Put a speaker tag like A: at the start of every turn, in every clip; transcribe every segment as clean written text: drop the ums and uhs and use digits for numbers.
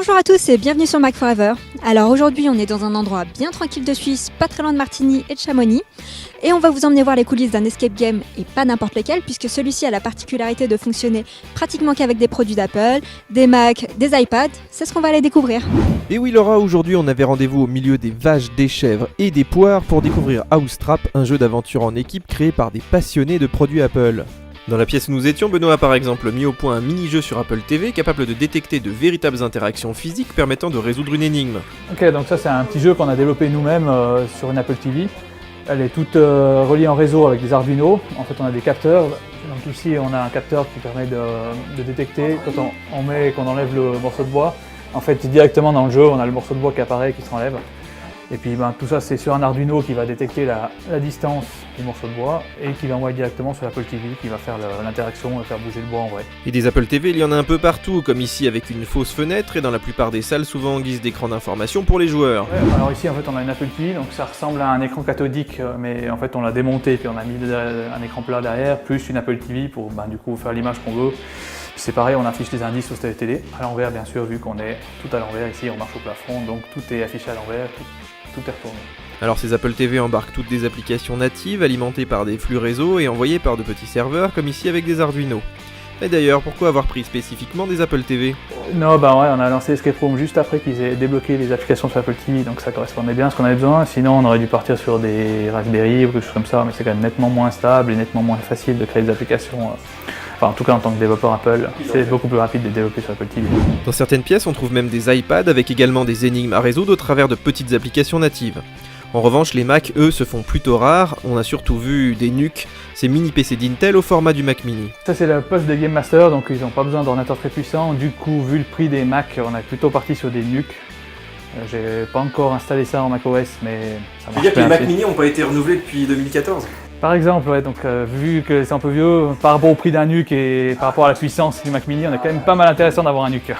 A: Bonjour à tous et bienvenue sur Mac Forever. Alors aujourd'hui on est dans un endroit bien tranquille de Suisse, pas très loin de Martigny et de Chamonix. Et on va vous emmener voir les coulisses d'un escape game et pas n'importe lequel puisque celui-ci a la particularité de fonctionner pratiquement qu'avec des produits d'Apple, des Mac, des iPads. C'est ce qu'on va aller découvrir.
B: Et oui Laura, aujourd'hui on avait rendez-vous au milieu des vaches, des chèvres et des poires pour découvrir Housetrap, un jeu d'aventure en équipe créé par des passionnés de produits Apple. Dans la pièce où nous étions, Benoît a par exemple mis au point un mini-jeu sur Apple TV capable de détecter de véritables interactions physiques permettant de résoudre une énigme.
C: Ok, donc ça c'est un petit jeu qu'on a développé nous-mêmes sur une Apple TV. Elle est toute reliée en réseau avec des Arduino. En fait on a des capteurs. Donc ici on a un capteur qui permet de détecter quand on met et qu'on enlève le morceau de bois. En fait directement dans le jeu on a le morceau de bois qui apparaît et qui s'enlève. Et puis tout ça c'est sur un Arduino qui va détecter la distance du morceau de bois et qui l'envoie directement sur l'Apple TV qui va faire l'interaction et faire bouger le bois en vrai.
B: Et des Apple TV il y en a un peu partout, comme ici avec une fausse fenêtre et dans la plupart des salles souvent en guise d'écran d'information pour les joueurs.
C: Ouais, alors ici en fait on a une Apple TV, donc ça ressemble à un écran cathodique mais en fait on l'a démonté puis on a mis un écran plat derrière plus une Apple TV pour du coup faire l'image qu'on veut. C'est pareil, on affiche des indices sur cette télé, à l'envers bien sûr, vu qu'on est tout à l'envers ici, on marche au plafond, donc tout est affiché à l'envers, tout est retourné.
B: Alors ces Apple TV embarquent toutes des applications natives alimentées par des flux réseau et envoyées par de petits serveurs comme ici avec des Arduino. Et d'ailleurs, pourquoi avoir pris spécifiquement des Apple TV ?
C: Non, ouais, on a lancé Escape Room juste après qu'ils aient débloqué les applications sur Apple TV, donc ça correspondait bien à ce qu'on avait besoin, sinon on aurait dû partir sur des Raspberry ou quelque chose comme ça, mais c'est quand même nettement moins stable et nettement moins facile de créer des applications. Enfin, en tout cas en tant que développeur Apple, c'est beaucoup plus rapide de développer sur Apple TV.
B: Dans certaines pièces, on trouve même des iPads avec également des énigmes à résoudre au travers de petites applications natives. En revanche, les Mac, eux, se font plutôt rares. On a surtout vu des NUC, ces mini PC d'Intel au format du Mac mini.
C: Ça c'est le poste de Game Master, donc ils n'ont pas besoin d'ordinateur très puissant. Du coup, vu le prix des Mac, on est plutôt parti sur des NUC. J'ai pas encore installé ça en macOS, mais ça marche bien.
B: Que les Mac mini n'ont pas été renouvelés depuis 2014 ?
C: Par exemple, ouais, donc vu que c'est un peu vieux, par rapport au prix d'un NUC et par rapport à la puissance du Mac mini, on est quand même pas mal intéressant d'avoir un NUC.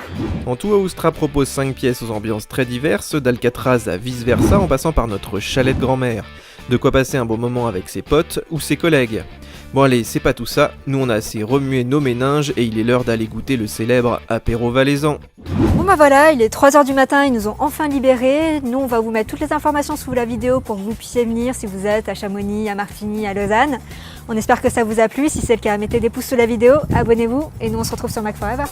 B: En tout, Housetrap propose 5 pièces aux ambiances très diverses, d'Alcatraz à vice-versa en passant par notre chalet de grand-mère. De quoi passer un bon moment avec ses potes ou ses collègues. Bon allez, c'est pas tout ça, nous on a assez remué nos méninges et il est l'heure d'aller goûter le célèbre apéro valaisan.
A: Bon voilà, il est 3h du matin, ils nous ont enfin libérés. Nous on va vous mettre toutes les informations sous la vidéo pour que vous puissiez venir si vous êtes à Chamonix, à Martigny, à Lausanne. On espère que ça vous a plu, si c'est le cas mettez des pouces sous la vidéo, abonnez-vous et nous on se retrouve sur Mac Forever.